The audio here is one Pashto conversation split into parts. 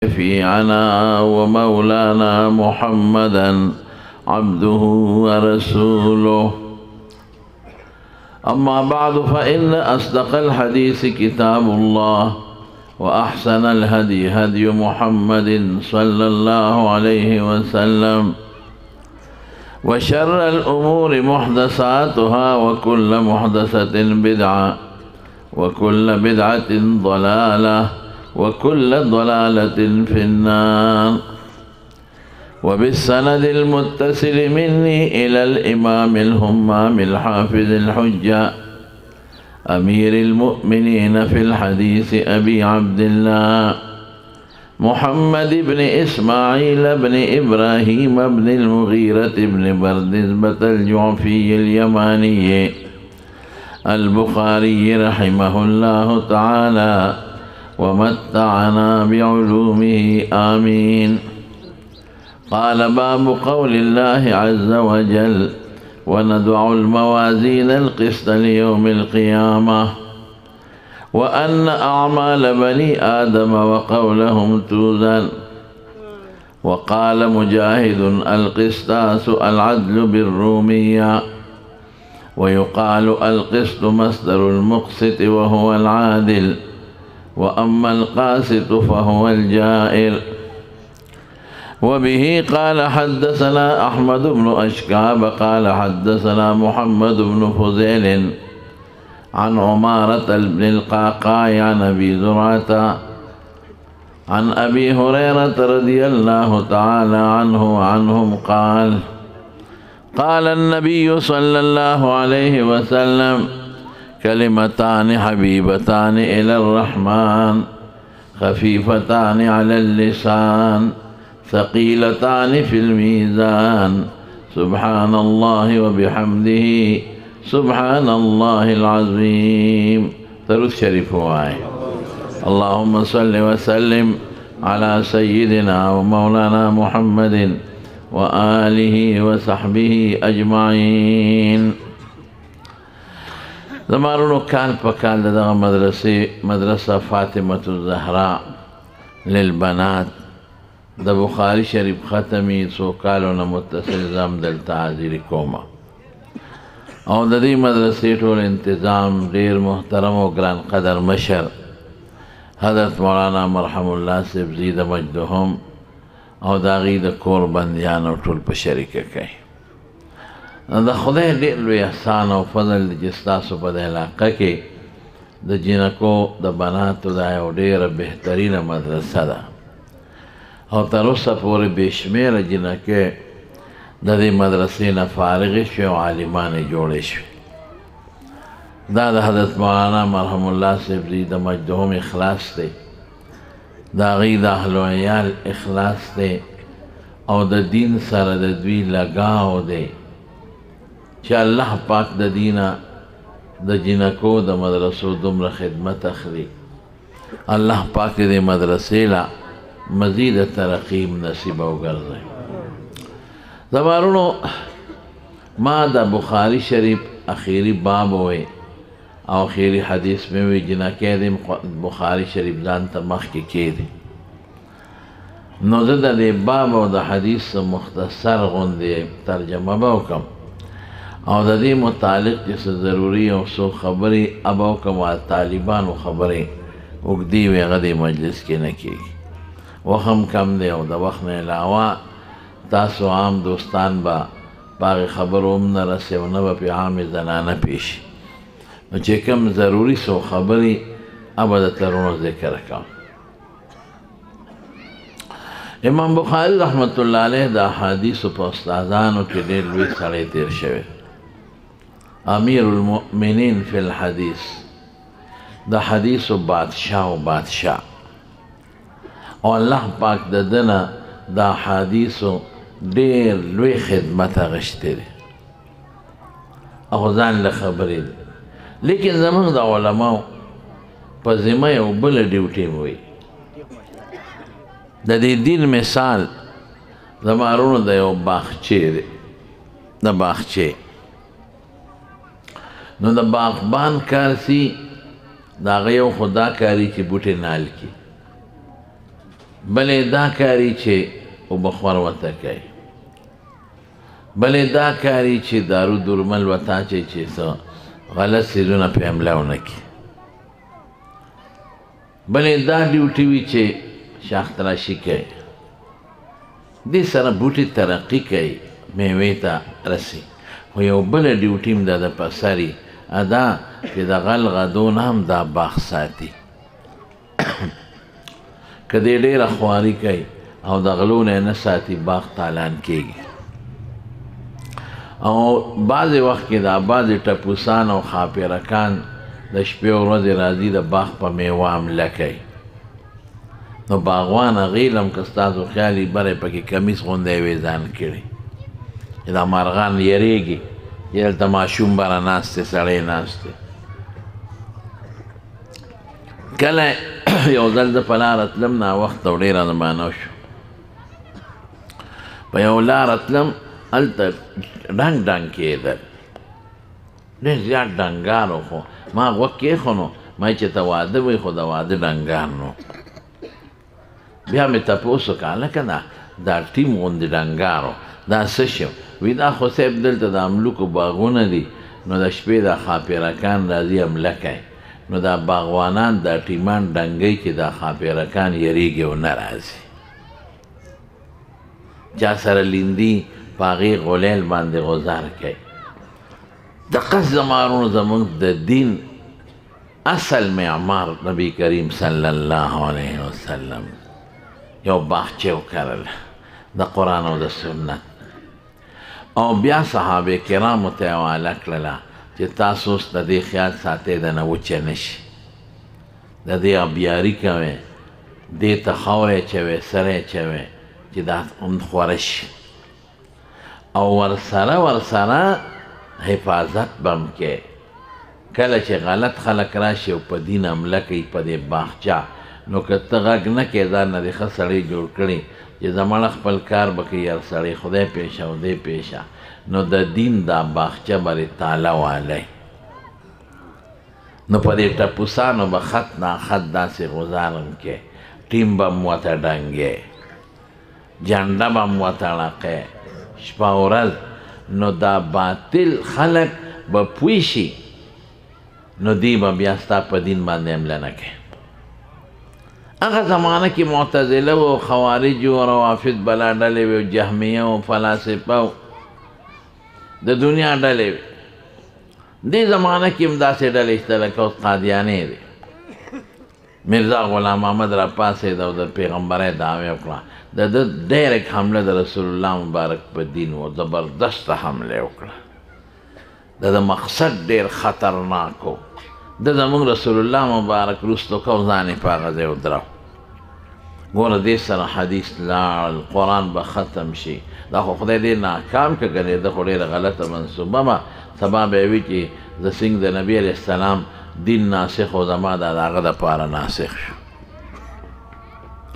شفيعنا ومولانا محمدا عبده ورسوله. أما بعد فإن أصدق الحديث كتاب الله وأحسن الهدي هدي محمد صلى الله عليه وسلم وشر الأمور محدثاتها وكل محدثة بدعة وكل بدعة ضلالة وكل ضلالة في النار. وبالسند المتصل مني إلى الإمام الهمام الحافظ الحجة أمير المؤمنين في الحديث أبي عبد الله محمد بن إسماعيل بن إبراهيم بن المغيرة بن بردزبة الجعفي اليماني البخاري رحمه الله تعالى ومتعنا بعلومه آمين. قال: باب قول الله عز وجل: ونضع الموازين القسط ليوم القيامة وأن أعمال بني آدم وقولهم توزن. وقال مجاهد: القسطاس العدل بالرومية. ويقال القسط مصدر المقسط وهو العادل، وأما القاسط فهو الجائر. وبه قال حدثنا أحمد بن أشكاب قال حدثنا محمد بن فضيل عن عمارة بن القعقاع عن أبي زرعة عن أبي هريرة رضي الله تعالى عنه وعنهم قال: قال النبي صلى الله عليه وسلم: كلمتان حبيبتان إلى الرحمن خفيفتان على اللسان ثقيلتان في الميزان سبحان الله وبحمده سبحان الله العظيم. درود شريف وآي. اللهم صل وسلم على سيدنا ومولانا محمد وآله وصحبه أجمعين. زمانونو کال پکال دغه مدرسه فاطمة الزهراء للبنات د بخاری شریف ختمی څو کالونه متصل زم دلته حاضري کومه او د دې مدرسې ټول انتظام ډیر محترم او ګران قدر مشر حضرت مولانا مرحم الله صاحب زید مجدهم او د هغې د کور بندیانو ټول په شریکه کوي. د خدای ډېر لوی احسان او فضل دی چې ستاسو په دې علاقه کې د جینکو د بناتو دا یو ډېره بهترینه مدرسه ده او تر اوسه پورې بې شمېره جینکې د دې مدرسې نه فارغې شوې او عالمانې جوړې شوې. دا د حضرت مولانا مرحم الله صاحب زید مجدهم اخلاص دی، د هغې د اهل و عیال اخلاص دی او د دین سره د دوی لګاو دی چې الله پاک د دینه د جینکو د مدرسو دومره خدمت اخلي. الله پاک دې مدرسې له مزید ترقیم نصیب وګرځي. زمانونو ما د بخاری شریف اخیری باب وی او اخیری حدیث مې وی جنکې دې بخاری شریف ځان ته مخکې کېدی، نو زه د دې باب او د حدیث مختصر غوندې ترجمه به وکړم او د دې متعلق چې څه ضروري او څو خبرې ابه وکړم او طالبانو خبرې اوږدې وي هغه دې مجلس کې نه کېږي، وخت هم کم دی او د وخت نه علاوه تاسو عام دوستان به په هغې خبرو هم نه رسئ او نه به پې عامې زنانه پېښ شي، نو چې کوم ضروري څو خبرې ابه د ترونو ذکر کوم. امام بخاری رحمت الله علیه د احادیثو په استادانو کې ډېر لوی سړی تېر شوی، امیر المؤمنین فی الحدیث، د حدیثو بادشاه و بادشاه، او الله پاک د ده نه د احادیثو ډېر لوی خدمت اخیستی دی او ځان له خبرې دی. لیکن زموږ د علماو په ذمه یو بله ډیوټي وي. د دې دین مثال زمارونو د یو باغچې دی، د باغچې نو د باغبان کار سي د هغه یو خدا کاري چې بوټي نال کي بلې دا کاري چې اوبخور ورته کوي، بلې دا کاري چې دارو درمل ورته اچوي چې څه غلط څیزونه پې حمله ونه کړي، بلې دا ډیوټي وي چې شاخ تراشي کوي، دې سره بوټي ترقي کوي، میوې ته رسي. خو یو بله ډیوټي هم دا د په سر ادا چې د غل غدو نه هم دا باغ ساتي. که دې ډېره خواري کوي او د غلو نه نه ساتي، باغ تالان کېږي. او بعضې وخت کې دا بعضې ټپوسان او خاپیرکان د شپې او ورځې راځي د باغ په میوه حمله کوي. نو باغوان هغې لم که ستاسو خیال وي بری پکې کمیس غوندی وې ځان کړي چې دا مارغان یریږي چې دلته ماشوم بره ناست دی، سړی ناست دی. کله یو ځل زه په لاره تلم، ناوخته او ډېره زمانه شو، په یو لاره تلم، هلته ډنګ ډنګ کېدل، ډېر زیات ډنګار و. خو ما غوږ کېښو نو ما چې ته واده وی، خو د واده ډنګار نو. بیا مې تپوس وکړه هلکه دا ټیم غوندې ډنګار و، دا څه شو؟ وی دا خو صاحب دلته د املوکو باغونه دي، نو د شپې دا خاپیرکان راځي حمله کوي، نو دا باغوانان دا ټیمان ډنګوي چې دا خاپیرکان یریږي او نه راځي. چا سره لیندي په هغې غولیل باندې غزار کوي. دقه زمانو زموږ د دین اصل معمار نبی کریم صلی الله علیه وسلم یو باغچه وکرله د قرآن او د سنت، او بیا صحابه کرامو ته یې حواله کړله چې تاسو اوس د دې خیال ساتئ د نه وچه نه شي، د دې آبیاري کوئ، دې ته خاوره اچوئ، سره اچوئ چې دا خوره شي، او ورسره حفاظت به هم کې. کله چې غلط خلک راشي او په دین حمله کوي په دې باغچه، نو که ته غږ نه کې ځان نه دې ښه سړی جوړ کړي چې زمړه خپل کار به کوي، یار سړی خدای پیشه او دی پیشه، نو د دین دا باغچه به تاله والی. نو په دې ټپوسانو به خط ناخط داسې غزار هم کې، ټیم به هم ورته ډنګې، جنډه به هم ورته ړقې شپه ورځ. نو دا باطل خلق به پوه شي، نو دی به بیا ستا په دین باندې حمله نه کوي. هغه زمانه کې معتزله و، خوارج و، روافض بلا ډلې وې، جهمیه و، فلاسفه و، د دنیا ډلې وې. دې زمانه کې هم داسې ډلې شته لکه اوس قادیانې دی. مرزا غلام احمد را پاڅېد او د پیغمبرۍ دعوې وکړه. د ده ډایرکټ حمله د رسول الله مبارک په دین و، زبردسته حمله وکړه. د ده مقصد ډېر خطرناک و. د زموږ رسول الله مبارک وروستو کو ځان یې په هغه ځای ودراو. ګوره دې سره حدیث لاړ، قرآن به ختم شي. دا خو خدای دې ناکام که ګڼې، ده خو ډېره غلطه منصوبه وه. سبا به یې وي چې د څنګه د نبي علیه السلام دین ناسخ و، زما دا د هغه دپاره ناسخ شو.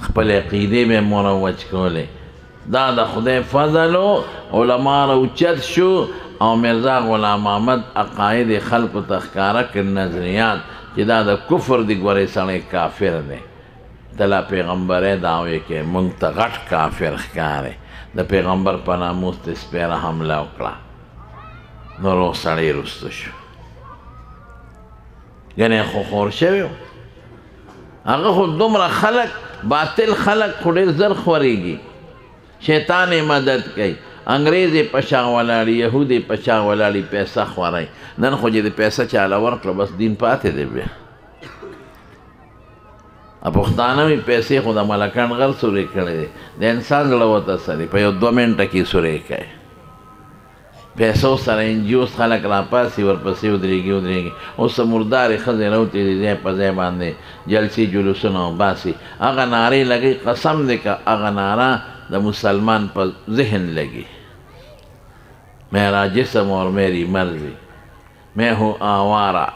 خپل عقیدې به یې مروج کولې. دا د خدای فضل و، علما راوچت شو، او مرزا غلام احمد عقاید خلقو ته ښکاره کړ، نظریات چې دا د کفر دی. ګورې سړی کافر دی، ته لا پیغمبرۍ دعوې کوې، موږ ته غټ کافر ښکارې. د پیغمبر په ناموس ته سپېره حمله وکړه، نو روغ سړی رسته شو. ګنې خو خور شوی و. هغه خو دومره خلک، باطل خلک خو ډېر زر خورېږي، شیطان یې مدد کوي. انګریز یې په شا ولاړي، یهود یې په شا ولاړي، پیسه خوری. نن خو چې د پیسه چاله ورکړه بس دین پاتې دی. بیا پښتانه وي پیسې خو د ملکان غر سورې کړی دی، د انسان زړه ورته سري په یو 2 منټه کې سورې کوي. پیسو سره انجیوس خلک راپاسي، ورپسې ودرېږي. اوس مردارې ښځې راوتې دي ځای په ځای باندې جلسې جلوسونه وباسي. هغه نارې لګوي، قسم دی که هغه ناره د مسلمان په ذهن لگی. میرا جسم اور میری مرضی، میں ہوں آوارہ.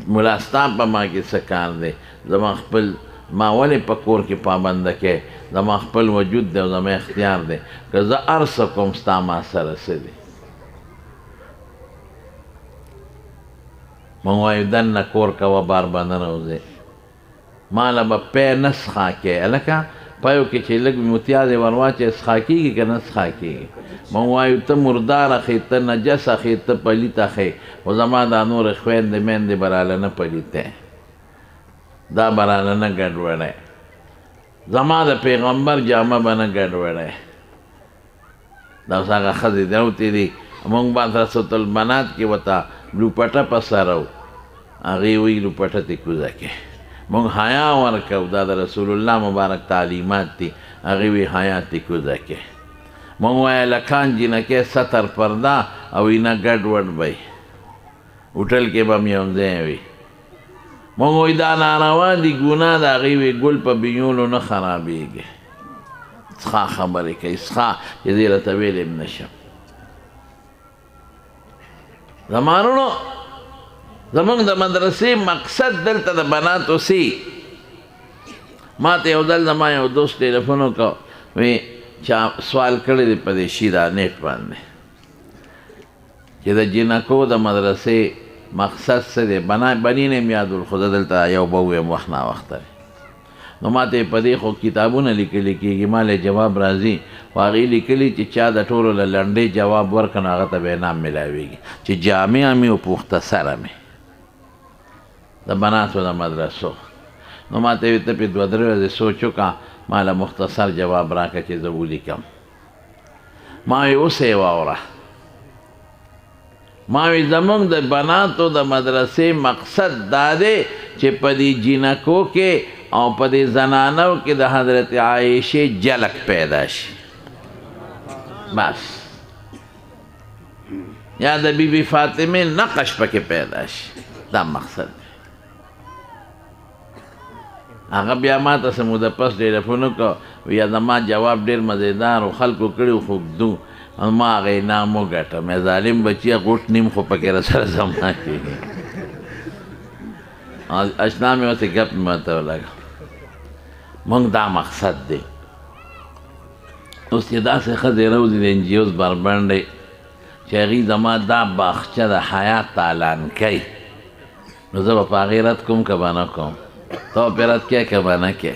ملا ستا په ما کې څه کار دی؟ زما خپل ما ولې په کور کې پابنده کې، زما خپل وجود دی او زما اختیار دی. که زه هر څه کوم ستا ما سره څه دی؟ موږ وایو دننه کور کوه، بار به نه راوځې. ماله به پی نه څښا کې هلکه پیو کې چې لږ متیازې ور واچې څښا کېږي که نه څښا کېږي موږ وایو ته مردار اخې ته نجس اخې ته پلیت اخې خو زما دا نورې خویندې میندې به راله نه پلیتی دا به راله نه ګډوډی زما د پیغمبر جامه به نه ګډوډی دا اوس هغه ښځې دروتې دي موږ مدرسة البنات کې ورته لوپټه په سر و هغې وایي لوپټه ترې کوزه کې موږ حیا ورکو دا د رسول الله مبارک تعلیمات دي هغې وایي حیا ترې کوزه کې موږ وایه لکان جینکې ستر پرده او اینه ګډوډ به هوټل کې به م یو ځای وي موږ وایي دا ناروا دي ګناه د هغې وایي ګل په بیولو نه خرابېږي څښا خبرې کوي څښا چې زه یې راته ویلی م نشم زمانونو زمونږ د مدرسې مقصد دلته د بناتو سی ما ته یو ځل زما یو دوست ټلیفون وکړ وی چا سوال کړی دی په دې شي دا نیټ باندې چې د جینکو د مدرسې مقصد څه دی بني نه م یاد ول خو زه دلته یو به ووایم وخت ناوخته نو ما ته په دې خو کتابونه لیکلي کېږي ما له جواب راځي خو هغې لیکلي چې چا د ټولو له لنډې جواب ورکړه نو هغه ته به انعام میلاویږي چې جامع مې او پوخته سره مې د بناتو د مدرسو نو ما ته ته پې دوه درې ورځې سوچ وکړه ما له مختصر جواب راکړه چې زه ولیکم ما وی اوس یې واوره ما وی زمونږ د بناتو د مدرسې مقصد دا دی چې په دې جینکو کې او په دې زنانو کې د حضرت عایشې جلک پیدا شي بس یا د بی بی فاطمه نقش پکې پیدا شي دا مقصد دی هغه بیا ما ته څه موده پس ټلیفون وکړ ویا زما جواب ډېر مزېدار و خلکو کړي خو ږدو ما هغه انعام وګټم ظالم بچیه غوټ نیم خو پکې راسره زما کېږي اشنا مې ورته ګپ مې ورته ولګه مونږ دا مقصد دی اوس چې داسې ښځې روزي د انجیوز بربنډې چې هغې زما دا باغچه د حیات اعلان کوي نو زه به په هغې رد کوم که به نه کوم ته به پرې رد کوې که به نه کوې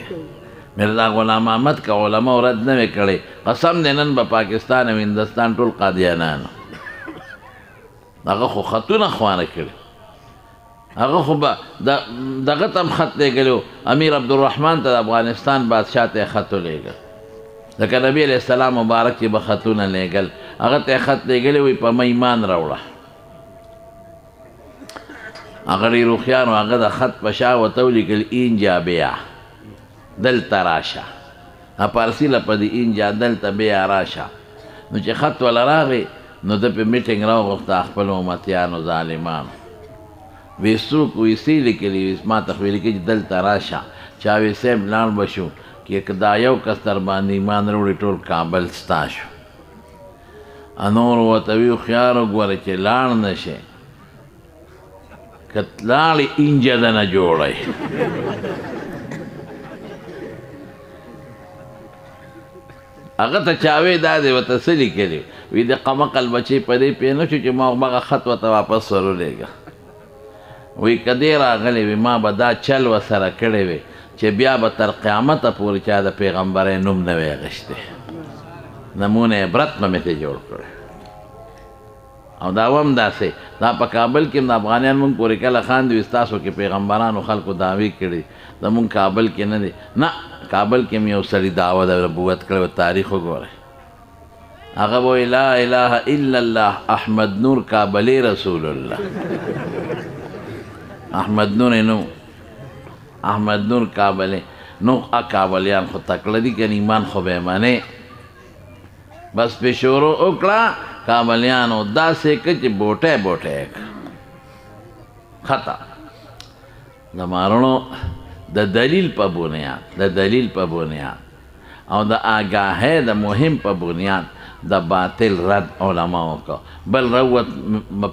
مرزا غلام احمد که علماو رد نه وې کړی قسم دی نن به پاکستان او هندوستان ټول قادیانانو هغه خو خطونه خوانه کړي هغه خو به دغه ته هم خط لیږلی امیر عبدالرحمن ته د افغانستان بادشاه ته یې خط ولیږه ځکه نبي علیه السلام مبارک چې به خطونه لیږل هغه ته یې خط لیږلی وایي په ما ایمان راوړه هغه ډېر هوښیار و هغه د خط په شا ورته ولیکل اینجا بیا دلته راشه پارسي له په دې اینجا دلته بیا راشه نو چې خط وله راغی نو ده پې میټینګ راوغوښته خپلو امتیانو ظالمانو وی څوک وی څه یې لیکلي ما ته خو یې لیکلي چې دلته راشه چا وی صاحب لاړ به شو که دا یو کس در باندې ایمان راوړي ټول کابل ستا شو نور ورته وي هوښیار وګوره چې لاړ نه شي که لاړې اینجه ده نه جوړی هغه ته چا وی دا دی ورته څه لیکلي وی د قمقل بچی په دې پوه نه شو چې ما هغه خط ورته واپس ور ولېږه وی که دې راغلی وي ما به دا چل ورسره کړی وی چې بیا به تر قیامته پورې چا د پیغمبرۍ نوم نه وی اخیستی نمونه عبرت به مې ترې جوړ کړی او دا هم داسې دا په کابل کې هم د افغانیان مونږ پورې کله خاندي وي ستاسو کې پیغمبرانو خلکو دعوې کړي زمونږ کابل کې نه دی نه کابل کې هم یو سړي دعوه د نبوت کړی تاریخ وګورئ هغه به وایي لا اله الا الله احمد نور کابلی رسول الله احمد نور نو احمد نور کابلی نو کابلیان خو تکړه دي که ایمان خو به یې منې بس پې شروع وکړه کابلیانو داسې که چې بوټی بوټی خطا زمارونو د دلیل په بنیاد د دلیل په بنیاد او د آگاهۍ د مهم په بنیاد د باطل رد علماو کو بل روت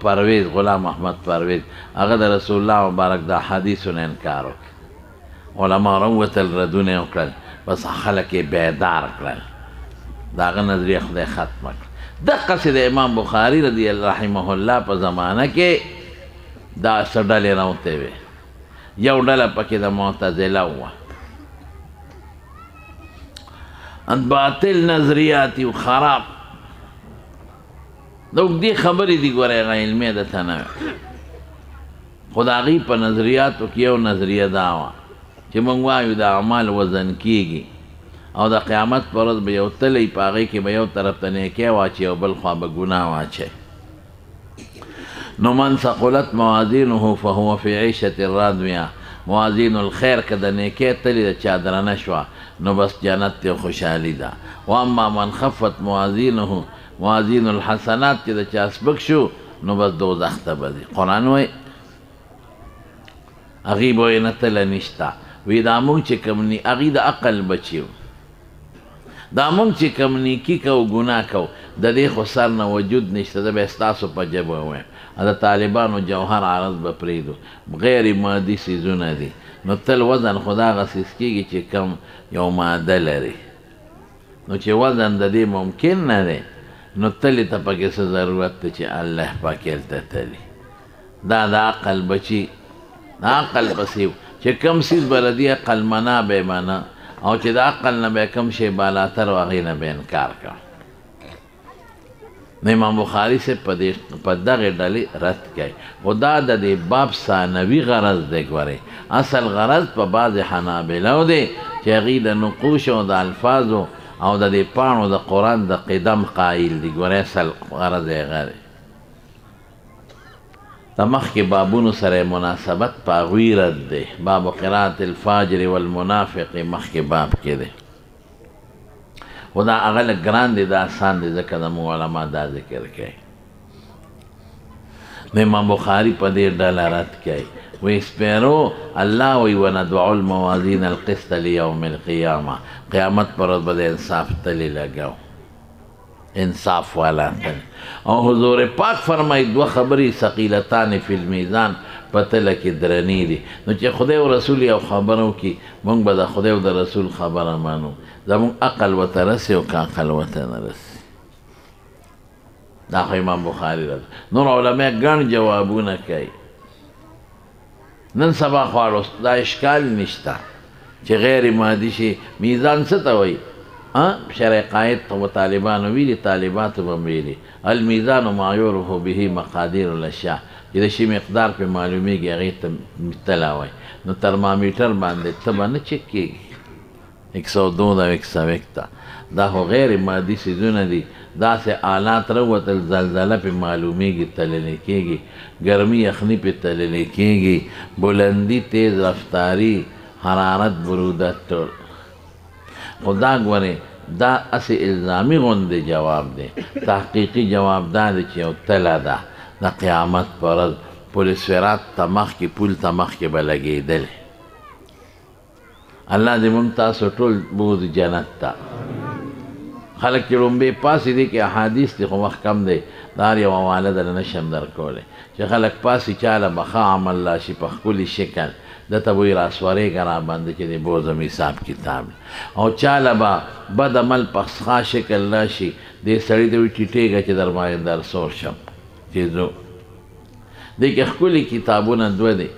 پرویز غلام احمد پرویز هغه د رسول الله مبارک د حدیثونو انکار وکړ علما روتل ردونه وکړل بس خلک یې بیدار کړل د هغه نظریه خدای ختمه کړه دقسې د امام بخاري رضی الله رحمه الله په زمانه کې دا څه ډلې راوتې وې یو ډله پکې د معتزله وه باطل نظریات یو خراب د اوږدې خبرې دي ګوره هغه علمي دته نه خو د هغوی په نظریاتو کې یو نظریه دا وه چې موږ وایو د اعمال وزن کېږي او د قیامت په ورځ به یو تلی په هغې کې به یو طرف ته نیکۍ واچي او بل خوا به ګناه واچي نو من ثقلت موازینه فهو فی عیشة راضیه موازین الخیر که د نیکۍ تلې د چا درنه شوه نو بس جنت دی خوشحالي ده و اما من خفت موازینه موازین الحسنات چې د چا سپک شو نو بس دوزخ ته به ځي قرآن وایي هغې به وایي نه تله نشته وی دا مونږ چې کوم هغې د عقل بچي دا مونږ چې کوم نیکي کوو ګناه کوو د دې خو سر نه وجود نشته زه به ستاسو په ژبه ووایم د طالبانو جوهر عرض به پرېږدو غیر مادي څیزونه دي نو تل وزن خو دغه څیز کېږي چې کم یو ماده لري نو چې وزن د دې ممکن نه دی نو تلې ته پکې څه ضرورت دی چې الله پاک هلته تلي دا د عقل بچي د عقل پسې چې کم څیز به ردي عقل منا به یې منه او چې د عقل نه به کم شی بالاتر و هغې نه به انکار کړه نو امام بخاري صاحب په دغې ډلې رد کوي خو دا د دې باب ثانوي غرض دی ګورئ اصل غرض په بعضې حنابلو دی چې هغې د نقوش او د الفاظو او د دې پاڼو د قرآن د قدم قایل دي ګورئ اصل غرض یې هغه دی د مخکې بابونو سره مناسبت په هغوی رد دی باب قرات الفاجر والمنافق مخکې باب کې دی خو دا هغه لږ ګران دی دا آسان دی ځکه زموږ علما دا ذکر کوي نو امام بخاري په دې ډله رد کوي وی سپیرو الله وی وندعو الموازین القسط لیوم القیامه قیامت پر ورځ به د انصاف تلې لګو انصاف والا تل او حضور پاک فرمایي دوه خبرې ثقیلتان فی المیزان په تله کې درنې دي نو چې خدای او رسول یو خبره وکړي موږ به د خدای او د رسول خبره مانو زموږ عقل ورته رسي او که عقل ورته نه رسي دا خو امام بخاري رد نور علما ګڼ جوابونه کوي نن سبا خواړو دا اشکال نشته چې غیر مادي شي میزان څه ته وایي شرع قائد و طالبانو ویلي طالباتو به هم ویلي الميزان ما يعرف به مقادير الاشياء چې د شي مقدار پې معلومیږي هغې ته تله وایي نو ترمامیټر باندې ته به نه چک کېږي 102 او 101 دا خو غیر مادي څیزونه دي داسې آلات راوتل زلزله پې معلومیږي تللی کېږي ګرمي یخني پې تللی کېږي بلندي تیز رفتاري حرارت برودت ټول خو دا ګورې دا اسې الزامي غوندې جواب دی تحقیقي جواب دا دی چې یو تله ده د قیامت په ورځ پل صراط ته مخکې پول ته مخکې به لګېدلې الله دې موږ تاسو ټول بوځي جنت ته خلک چې لومبې پاسې دي کې احادیث دي خو وخت کم دی دا هر یو حواله در نشم درکولی چې خلک پاسې چاله به ښه عمل راشي په ښکلي شکل دته به یې راسورېږه راباندې چې د بوزم حساب کتاب او چاله به بد عمل په ښه شکل راشي دې سړي ته وي ټیټېږه چې در باندې درسور شم چې ځو دې کې ښکلي کتابونه دوه دي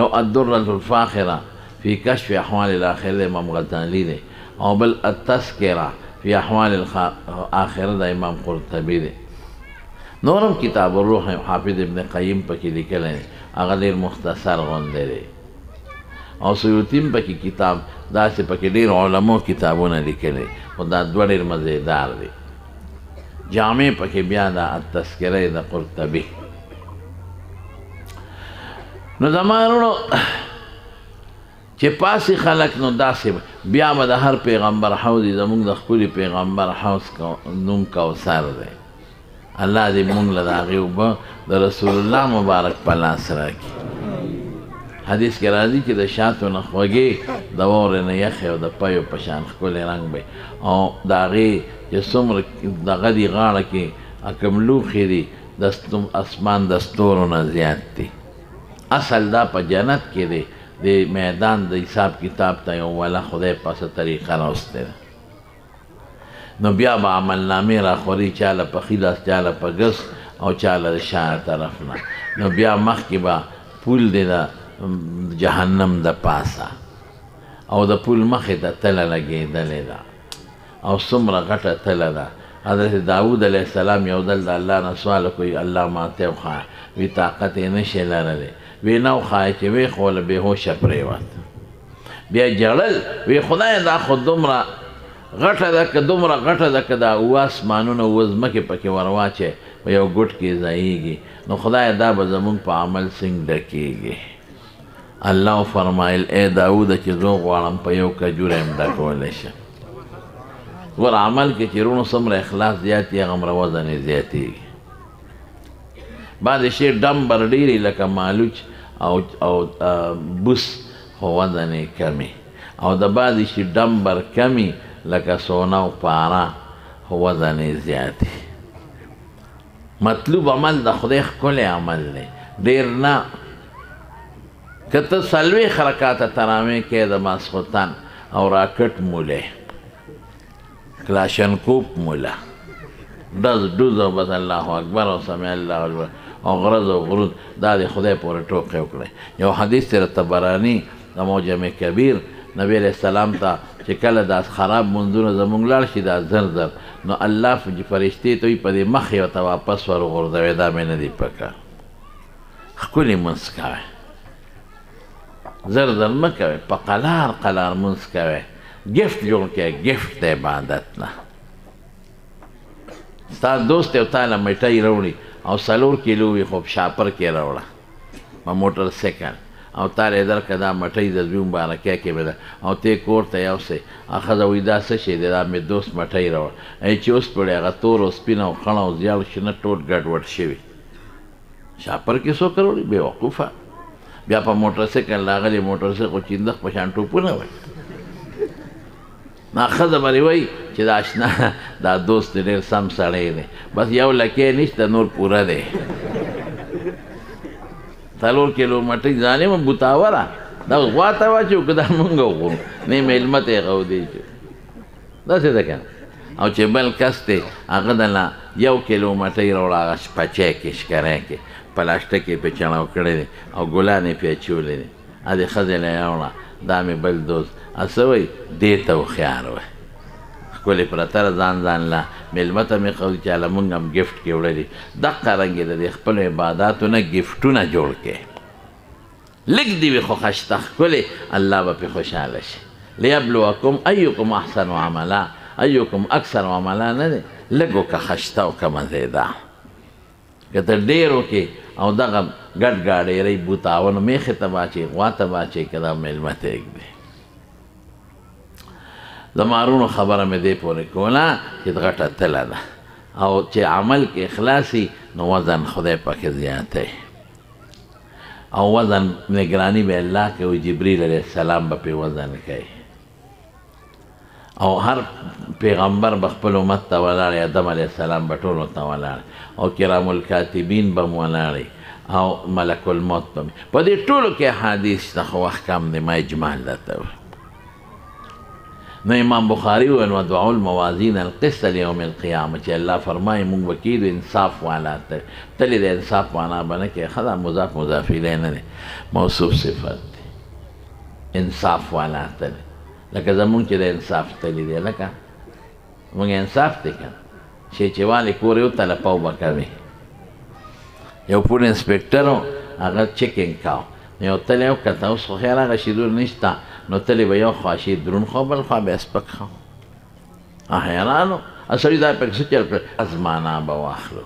یو الدره الفاخره فی کشف احوال الاخره امام غزالی دی او بل التذکره فی احوال الاخره د امام قرطبي دی نورم کتاب الروح حافظ ابن قیم پکې لیکلی دی هغه ډېر مختصر غوندې دی او سیوطي هم پکې کتاب داسې پکې ډېر علمو کتابونه لیکلی خو دا دوه ډېر مزېدار دي جامع پکې بیا دا التذکره د قرطبي نو زما وروڼو چې پاسې خلک نو داسې بیا به د هر پیغمبر حوض زموږ د ښکلي پیغمبر حوض نوم کوثر دی الله دې موږ له د هغې اوبه د رسول الله مبارک په لاس راکړي حدیث کې راځي چې د شاتو نه خوږې د واورې نه یخې او د پیو په شان ښکلی رنګ به او د هغې چې څومره دغه دي غاړه کې کوم لوښي دي د اسمان د ستورو نه زیات دي اصل دا په جنت کې دی د میدان د حساب کتاب ته یو والا خدای پاسه طریقه راوستی ده نو بیا به عملنامې راخوري چاله په ښي لاس چاله په ګس او چاله د شا طرف نه نو بیا مخکې به پول دی د جهنم د پاسه او د پول مخې ته تله لګېدلې ده او څومره غټه تله ده. حضرت داود علیه السلام یو ځل د الله نه سوال کوي الله ماته وښایه، وي طاقت یې نشي لرلی، وی نه وښایه چې وی خوله بېهوشه پرېوت. بیا ژړل، وی خدای دا خو دومره غټه ده که دومره غټه ده که دا اوه اسمانونه اوه ځمکې پکې ور واچې په یو ګوټ کې ځایېږي، نو خدای دا به زمونږ په عمل څنګه ډکېږي. الله فرمایل ای داوده چې زه غواړم په یو کجوره یم ډکولی شم. ور عمل کې چې رونو څومره اخلاص زیات یې هغومره وزن یې زیاتېږي. بعضې شی ډمبر ډېرې لکه مالوچ او بوس خو وزن یې کمې، او د بعضې شي ډمبر کمې لکه سونه او پاره خو وزن یې زیات. مطلوب عمل د خدای ښکلی عمل دی، ډېر نه. که ته څلوېښت رکاته تراویح کوې د ماسخوتن او راکټ مولی کلاشنکوپ موله ډز ډوز او بس الله اکبر او سمع الله اکبر او غرض او غرود، دا د خدای پورې ټوقې وکړئ. یو حدیث دی د طبراني د معجم کبیر، نبی علیه السلام ته چې کله دا خراب منځونه زمونږ لاړ شي دا زر زر، نو الله فرشتې ته وایي په دې مخ یې ورته واپس ور وغورځوئ، دا مې نه دي پکار. ښکلې مونځ کوئ، زر زر مه کوئ، په قلار قلار مونځ کوئ. ګفت جوړ کړئ، ګفت د عبادت نه. ستا دوست یو تا له مټۍ راوړي او 4 کیلو وي خو په شاپر کې راوړه په موټر سایکل، او تا یې درکړه دا مټۍ د زوی مبارکۍ کې به ده، او ته یې کور ته یوسې. ښځه وایي دا څه شی دی؟ دا مې دوست مټۍ راوړه. چې اوس پړې هغه تور او سپین او خړ او زیړ شنه ټوټ ګډوډ شوي. شاپر کې څوک راوړي؟ بېوقوفه. بیا په موټر سایکل راغلي، موټر سایکل خو چیندخ په شان ټوپونه وایي. نا ښځه به وایي چې دا اشنا دا دوست ډېر سم سړی دی، بس یو لکۍ نشته نور پوره دی. 4 کیلو مټۍ ځانې مه بوتاوره، دا اوس غوا ته واچو که دا مونږ وخورو، نه میلمه ته یې غودې چو. داسې ده که نه. او چې بل کس دی هغه دله 1 کیلو مټۍ راوړه، هغه پچی کې شکری کې پلاسټک یې پې چڼو کړی دی او ګلان یې پې اچولی دی. ادې ښځې له یې راوړه، دا مې بل دوست څه وایي دې ته هوښیار وایي. ښکلې پرته ده ځان له مېلمه ته مې ښودي چې هله مونږ هم ګفټ کې وړلي. دقه رنګې د دې خپلو عباداتو نه ګفټونه جوړ کړې، لږ دې وي خو ښایسته ښکلې، الله به پرې خوشحاله شي. لیبلوکم ایکم احسن عملا، ایکم اکثر عملا نه دی، لږ وکړه ښایسته وکړه مزېدار. که ته ډېر وکړې او دغه ګډ ګاډېرۍ بوتاونه میخې ته باچې غوا ته باچې که دا مېلمه ته ږدې. د مارونو خبره مې دې پورې کوله چې غټه تله ده، او چې عمل کې اخلاصي نو وزن خدای پکې زیاتی، او وزن نگرانی به الله کوي. جبریل علیه السلام به پې وزن کوي، او هر پیغمبر به خپل امت ته ولاړی، آدم علیه السلام به ټولو ته ولاړی، او کرام الکاتبین به م ولاړی، او ملک الموت به په دې ټولو کې احادیث شته، خو وخت کم دی، ما اجمال درته وایي. نو امام بخاري وویل وضعوا الموازین القسط لیوم القیامه، چې الله فرمایي مونږ به کېږو انصاف والا ته. تلې د انصاف معنا به نه کوې، ښه دا مضاف مضاف الیه نه دی، موصوف صفت دی. انصاف والا ته دی، لکه زمونږ چې د انصاف تلې دی، لکه مونږ انصاف دی که نه، شی چې والې کور یې وتلپو به کوې. یو پول انسپکټر و، هغه چیکینګ کاو، نو یو تلی وکته، اوس خو خیر هغه شي دور نشته، نو تلی به یو خوا شي درون خوا، بل خوا به سپک خوا. حیران و، سړي دا پکې څه چل کړل؟ ازمانا به واخلو.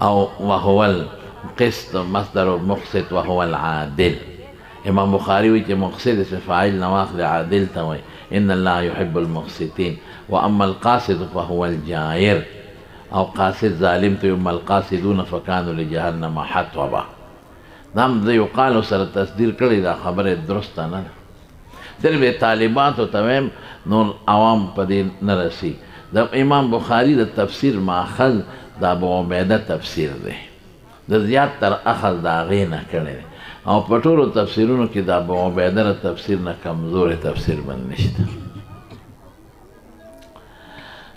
او وهو القسط مصدر مقسط وهو العادل. امام بخاري وایي چې مقسط اسم فاعل نه واخلې، عادل ته وایي ان الله يحب المقسطين. واما القاسط فهو الجائر، او قاسط ظالم ته اما القاسطون فكانوا لجهنم حطبا. دا هم د یقالو سره تصدیر کړی، دا خبره درسته نه ده. صرف طالباتو ته وایم، نور عوام په دې نه رسي. د امام بخاري د تفسیر ماخذ د ابو عبیده تفسیر دی، د زیات تر اخذ د هغې نه کړی دی، او په ټولو تفسیرونو کې د ابو عبیده د تفسیر نه کمزورې تفسیر بل نشته.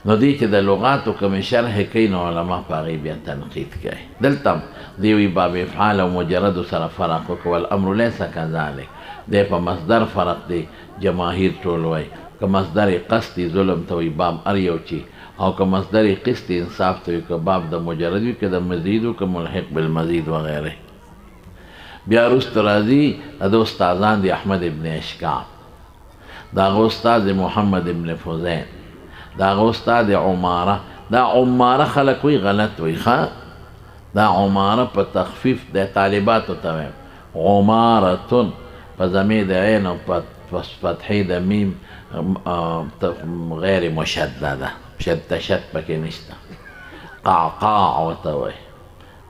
نو دی چې د لغاتو کوم شرح کوي نو علما په هغې بیا تنقید کوي دلته هم دی وی باب افعال او مجرد سره فرق وکړو والامر لیس کذلک دی په مصدر فرق دی جماهیر ټول وایي که مصدر قصدي ظلم ته وایي باب هر یو چی او که مصدر قسطي انصاف ته وي که باب د مجرد وي که د مزید و که ملحق بالمزید وغیره بیا وروسته راځي د استادان دی احمد ابن اشکاب د هغه استاد محمد ابن فضیل د هغه استاد عماره دا عماره خلک وایي غلط وایي ښه دا عماره په تخفیف د طالباتو ته وایم عمارتن په ضمیر د عین او په فتحې د میم غیر مشدده تشد پکې نشته قعقاع ورته وایي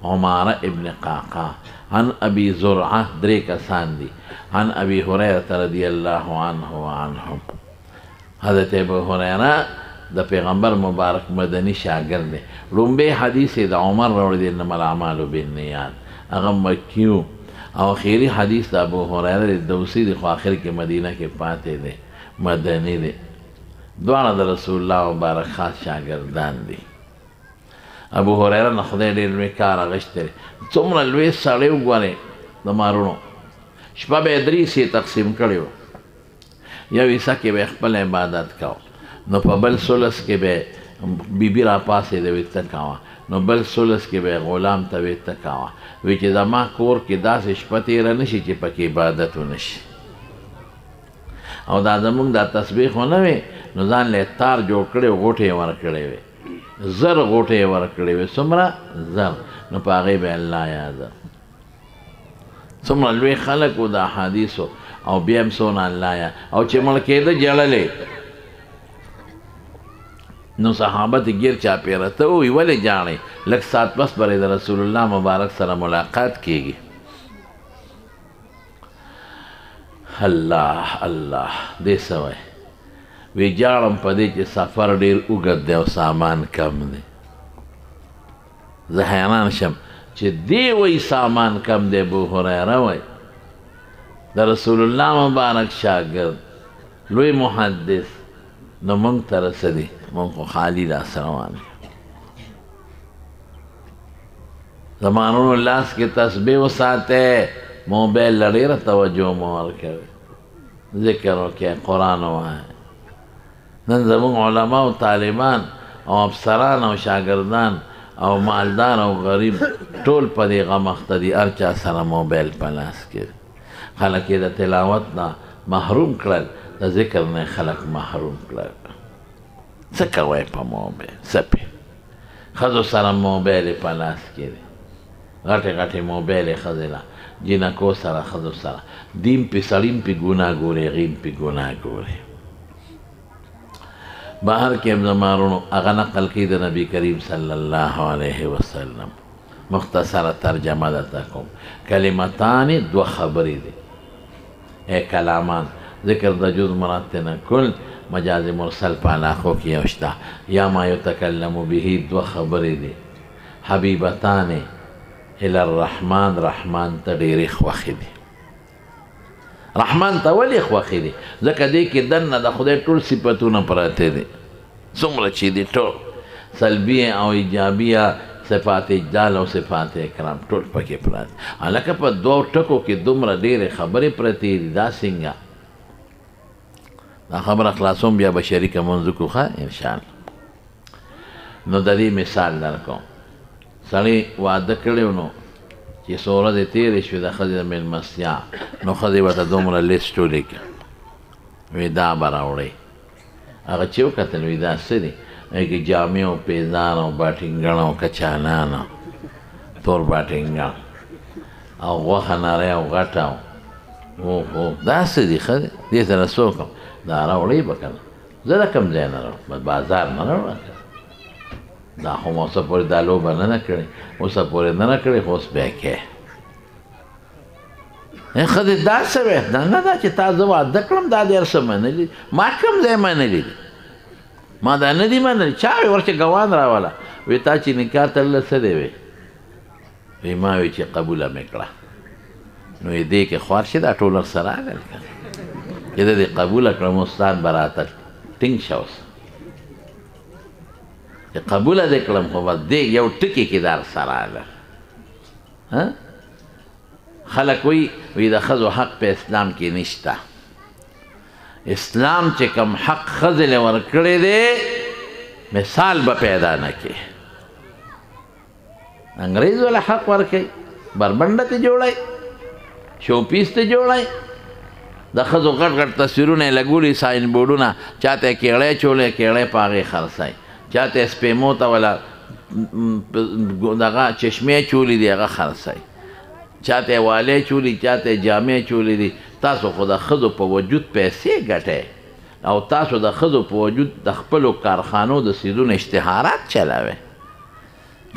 عماره ابن قعقاع عن ابي زرعه درې کسان دي عن ابي هريره رضی الله عنه وعنهم حضرت ابو هريره د پیغمبر مبارک مدني شاګرد دی لومبی حدیث د عمر راوړی دی انما الاعمال بالنیات هغه مکیو او اخیری حدیث د ابو هريره دوسی دی خو آخر کې مدینه کې پاتې دی مدني دی دواړه د رسول الله مبارک خاص شاګردان دي ابو هريره نه خدای ډېر لوی کار اغوښتی دی څومره لوی سړی وګورئ د مارونو شپه به یې درې حصې تقسیم کړې وه یو حصه کې به یې خپل عبادت کوه نو په بل ثلث کې به بیبي راپاڅېده وی څه کوه نو بل ثلث کې به غلام ته وی څه کوه وی چې زما کور کې داسې شپه تېره نه شي چې پکې عبادت ونه شي او دا زمونږ دا تسبیح خو نه وې نو ځان له تار جوړ کړی و غوټې یې ورکړې وې زر غوټې یې ورکړې وې څومره زر نو په هغې به الله یاده څومره لوی خلک و د احادیثو او بیا هم څونه الله یاد او چې مړ کېده ژړلې نو صحابه ته ګیر چاپېره ته ووایي ولې جاړئ لږ ساعت پس به د رسول الله مبارک سره ملاقات کېږي الله الله دې څه وایي وی جاړم په دې چې سفر ډېر اوږد دی او سامان کم دی زه حیران شم چې دې وایي سامان کم دی ابو هریره وایي د رسول الله مبارک شاګرد لوی محدث نو موږ ته رسېدي موږ خو خالي لاس روان یو زمانونو لاس کې تسبیح وساتئ موبایل له ډېره توجه مو ورکوئ ذکر وکړئ قرآن ووایئ نن زموږ علما او طالبان او افسران او شاګردان او مالدار او غریب ټول په دې غم اخته دي هر چا سره موبایل په لاس کې خلک یې د تلاوت نه محروم کړل د ذکر نه خلک محروم کړل څه کوئ په موبایل څه پې ښځو سره موبایل یې په لاس کې دی غټې غټې موبایل یې ښځې له جینکو سره ښځو سره دیم پې سړي هم پې ګناه ګوري هغې هم پې ګناه ګوري بهر کې هم زما وروڼو هغه نقل کوي د نبي کریم صلی الله علیه وسلم مختصره ترجمه درته کوم کلمتان دوه خبرې دي ای کلامان ذکر د جز مراد ته نه کل مجاز مرسل په علاقو کې یو شته یا ما یتکلم به دوه خبرې دي حبیبتان الی الرحمن رحمان ته ډېرې خوښې دي رحمان ته ولې خوښې دي ځکه دې کې دننه د خدای ټول صفتونه پراته دي څومره چې دي ټول سلبیه او ایجابیه صفات اجلال او صفات اکرام ټول پکې پراته هلکه په دوو ټکو کې دومره ډېرې خبرې پرتې دي دا څنګه دا خبره خلاصوم بیا به شریکه مونځ وکړو ښه انشاءالله نو د دې مثال درکوم سړی واده کړی نو چې څو ورځې تېرې شوې د ښځې د مېلمستیا نو ښځې ورته دومره لیسټ ولیکه وی دا به راوړئ هغه چې وکتل وی دا څه دي هغې کې جامې او پیزان او باټینګڼ او کچالان او تور باټینګڼ او غوښه نری او غټه او دا څه دي ښه دی دې سره څه وکړم دا راوړئ به که نه زه د کوم ځای نه راوړم بازار نه راوړم دا خو مو اوسه پورې دا لوبه نه ده کړې اوسه پورې نه ده کړې خو اوس بیا کې ښځې دا څه وې دا نه ده چې تا زه واده کړم دا دې هر څه منلي ما کوم ځای منلي دي ما دا نه دي منلي چا وې ورشه ګوان راوله وی تا چې نکاح تړله څه دی وی وی ما وی چې قبوله مې کړه نو یې دې کې خوار شي دا ټول ورسره راغل که چې ده دې قبوله کړم استاد به راته ټینګ شه اوس چې قبوله دې کړم خو بس دې یو ټکي کې در سره ده. خلک وی د ښځو حق په اسلام کې نشته. اسلام چې کوم حق ښځې له ورکړی دی مثال به پیدا نه کړي. انګریز ولا حق ورکوي، بربنډه ته جوړی، شوپیس ته جوړی، د ښځو غټ غټ تصویرونه یې لګولي، ساین بورډونه، چاته یې کیړی چولی، کیړی په هغې خرڅی، چاته یې سپیمو ته ولا دغه چشمې چولی دي هغه خرڅی، چاته یې والی چولی، چاته یې جامې چولی دي. تاسو خو د ښځو په وجود پیسې ګټئ او تاسو د ښځو په وجود د خپلو کارخانو د څیزونو اشتهارات چلوئ.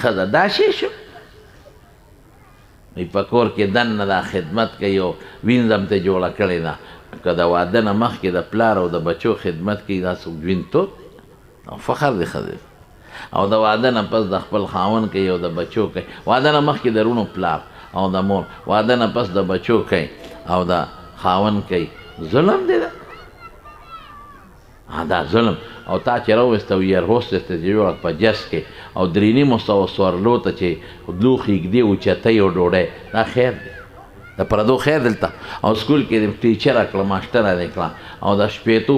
ښځه دا شی شو په کور کې دننه دا خدمت کوي او وینځم ته جوړه کړې ده. که د واده نه مخکې د پلار او د بچو خدمت کوي دا څوک وینتوب او فخر دی ښځې. او د واده نه پس د خپل خاوند کوي او د بچو کوي. واده نه مخکې د رونو پلار او د مور، واده نه پس د بچو کوي او د خاوند کوي. ظلم دی دا ظلم. او تا چې راوسته او ایر هوسټس ته چې جوړه په جس کې او 3.5 سوارلو ته چې لوښي ږدي اوچتۍ او ډوډۍ، دا خیر دی، د پردو خیر دلته. او سکول کې د ټیچره کړه، ماسټره دې کړه او د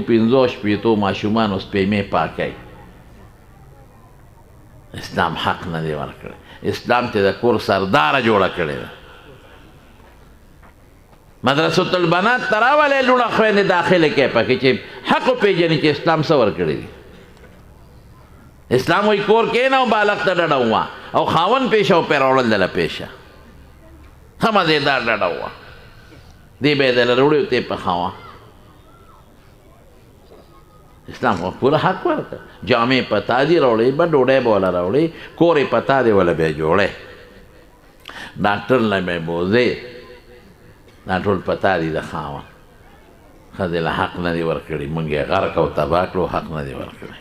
15 ماشومانو سپېمې پاکوي. اسلام حق نه دی ورکړی. اسلام ته د کور سرداره جوړه کړې ده. مدرسة البنات ته راولئ لوڼه خویندې داخله کړئ پکې چې حق وپېژني چې اسلام څه ورکړي دي. اسلام وایي کور کښېنه او بالغ ته ډډه ووایه او خاوند پیشه او پیراوړل دله پیشه ښه مزېدار ډډه ووایه، دې به یې دله راوړي او ته یې پخوه. اسلام خو پوره حق ورکړه. جامې په تا دي راوړئ به، ډوډۍ به وله راوړئ، کور یې په تا دی وله بیا جوړئ، ډاکټر له به یې بوځئ، دا ټول پتا دي د خاوند. ښځې له حق نه دي ورکړي، موږ یې غرق او تباه کړو، حق نه دي ورکړی.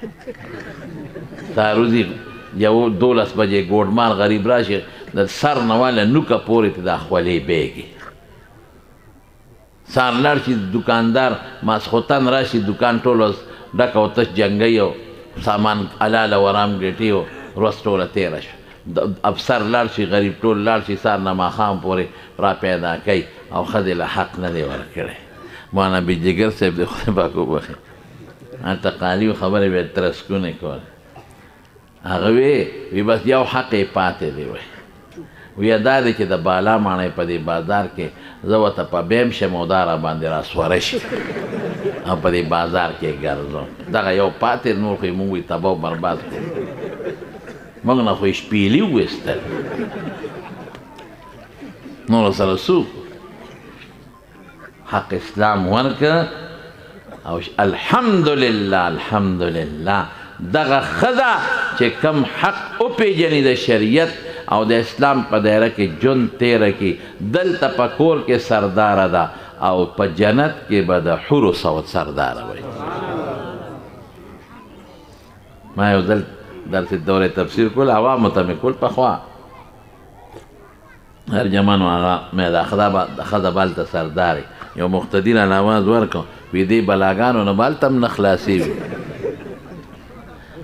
سهاروزي یو 12 بجې ګوډمال غریب راشي د سر نه واله نوکه پورې ته دا خولې بیږي. سهار لاړ شي دکاندار، ماسخوتن راشي دکان ټول ډک او تش جنګی او سامان حلاله ورام ګټي او ورځ ټوله تېره شوه. افسر لاړ شي، غریب ټول لاړ شي، سهار نه ماښام پورې را پیدا کوي او ښځې له حق نه دی ورکړی. مولانا بیجګر صاحب د خدای پاک وبخښي، هلته قالي خبرې به یې ترسکونې کولې. هغه وی بس یو حق یې پاتې دی. وی دا دی چې د بالا ماڼۍ په دې بازار کې زه ورته په بیم شم او دا را باندې راسوره شي او په دې بازار کې ګرځم. دغه یو پاتې، نور خو یې مونږ وایي تباه او برباد کړو. موږ نه خو یې شپېلي وویستل، نور سره څوک. حق اسلام ورکړه او الحمدلله الحمدلله دغه ښځه چې کم حق وپېژني د شریعت او د اسلام په دایره کې ژوند تېره کړي، دلته په کور کې سرداره ده او په جنت کې به د حورو سرداره وي. ما یو ځل درس دوره تفسیر کول، عوامو ته مې کول پخوا، هر جمانو هغه مې د ښځه بالته سردارې یو مقتدي رانه آواز ورکړو، وي دې بلاګانو نه بالته هم نه خلاصېږي،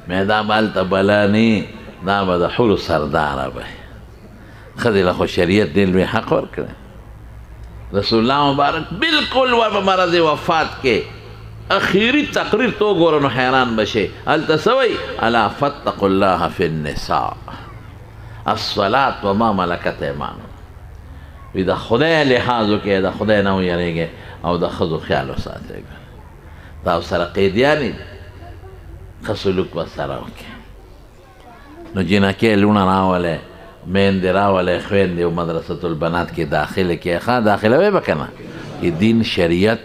مې دا بالته بلا نه، دا به د حورو سرداره به. ښځې له خو شریعت ډېر لوی حق ورکړی. رسول الله مبارک بالکل و په مرض وفات کې اخیری تقریر تو ګوره نو حیران بشي. هلته څه وایي؟ الا فاتقوا الله فی النساء الصلاة وما ملکت ایمانکم. وی د خدای لحاظ وکړئ، د خدای نه ویریږئ او د ښځو خیال وساتئ. دا سره قیدیانې ښه سلوک به سره وکړي. نو جینکې لوڼه راولئ، میندې راولئ، خویندې او مدرسة البنات کې داخله کې ښه داخلوئ به که نه. دین شریعت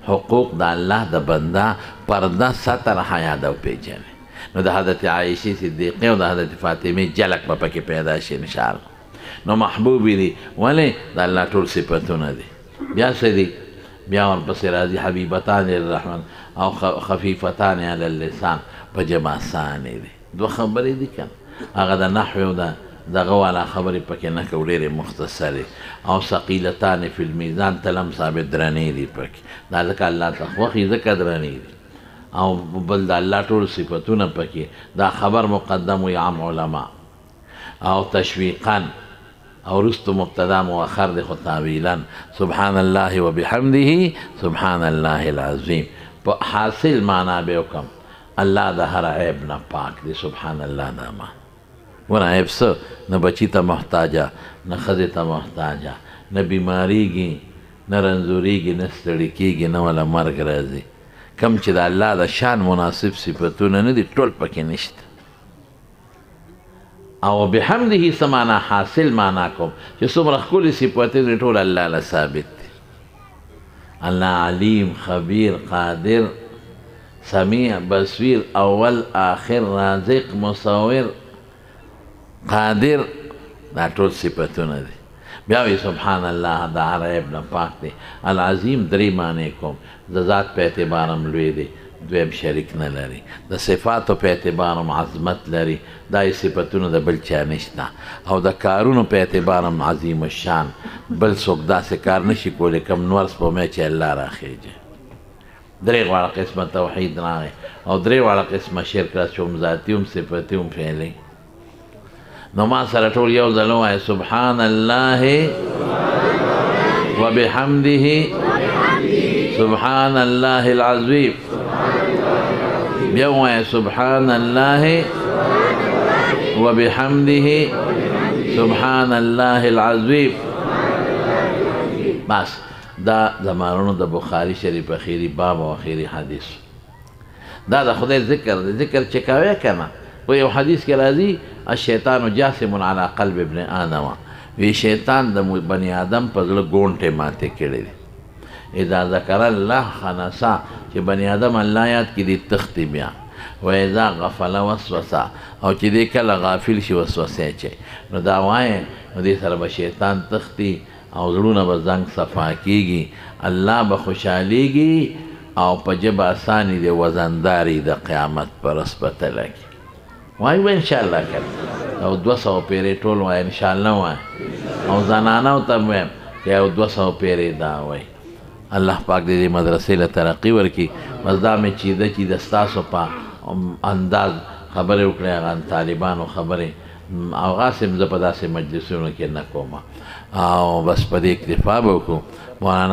حقوق د الله د بنده پرده ستر حیا ده وپېژنئ. نو د حضرت عایشې صدیقې او د حضرت فاطمې جلک به پکې پیدا شي انشاءالله. نو محبوبې دي، ولې د الله ټول صفتونه دي. بیا څه دي؟ بیا ورپسې راځي حبیبتان الرحمن او خفیفتان علی اللسان، په جمع ثاني دي. دوه خبرې دي که هغه د نحو او د دغه والا خبرې پکې نه کوو، ډېرې مختصرې. او ثقیلتان فی المیزان تلم ثابت درنې دي پکې، دا ځکه الله ته خوښي ځکه درنې دي. او بل د الله ټول صفتونه پکې دا خبر مقدم وي عام علما او تشویقا او رستو مبتدا مؤخر دی خو تاویلا سبحان الله وبحمده سبحان الله العظیم په حاصل معنا به وکم الله د هر عیب نه پاک دی سبحان الله نامه ونه عیب څه نه بچی ته محتاجه نه ښځې ته محتاجه نه بیماریږي نه رنځورېږي نه ستړي کېږي نه وله مرګ راځي کم چې د الله د شان مناسب صفتونه نه دي ټول پکې نشته او بحمده څه معنا حاصل معنا کوم چې څومره ښکلي صفتونه دي ټول الله له ثابت دي الله علیم خبیر قادر سمیع بصیر اول آخر رازق مصور قادر دا ټول صفتونه دي بیا وی سبحان الله دا هر عیب نه پاک دی العظیم درې معنی کوم د ذات په اعتبار هم لوی دی دویم شریک نه لري د صفاتو په اعتبار هم عظمت لري دا یې صفتونه د بل چا نشته او د کارونو په اعتبار هم عظیم الشان بل څوک داسې کار نشي کولی کم نور سپومی چې الله راخیږي درې واړه قسمه توحید راغی او درې واړه قسمه شرک را چې هم ذاتي هم صفتي هم فعلي نو ما سره ټول یو ځل ووایه سبحان الله وبحمده سبحان الله العظیم بیا ووایه سبحان الله وبحمده سبحان الله العظیم بس دا زمانونو د بخاری شریف اخیری باب او اخیری حدیث دا د خدای ذکر دی ذکر چې کوې که نه و یو حدیث کې راځي الشیطان جاسم علی قلب ابن آدم وی شیطان د بني آدم په زړه ګونټې ماتې کړې دي اذا ذکر الله خنسا چې بني آدم الله یاد کړي دي تختی بیا و اذا غفل وسوسه او چې دې کله غافل شي وسوسه اچي نو دا وایي نو دې سره به شیطان تختی او زړونه به زنګ صفا کېږي الله به خوشحالیږي او په ژبه اساني د وزنداري د قیامت په ورځ به تلګي وایي به انشاءالله کنه او 200 پیرې ټول وایي انشاءالله وایي او زنانو ته هم وایم چې یو 200 پیرې دا وایي الله پاک دې مدرسې له ترقي ورکړي بس دا مې چیده چې د ستاسو په انداز خبرې وکړې هغه طالبانو خبرې او غاسم زه په داسې مجلسونو کې نه کوم او بس په دې اکتفا به وکړو مولانا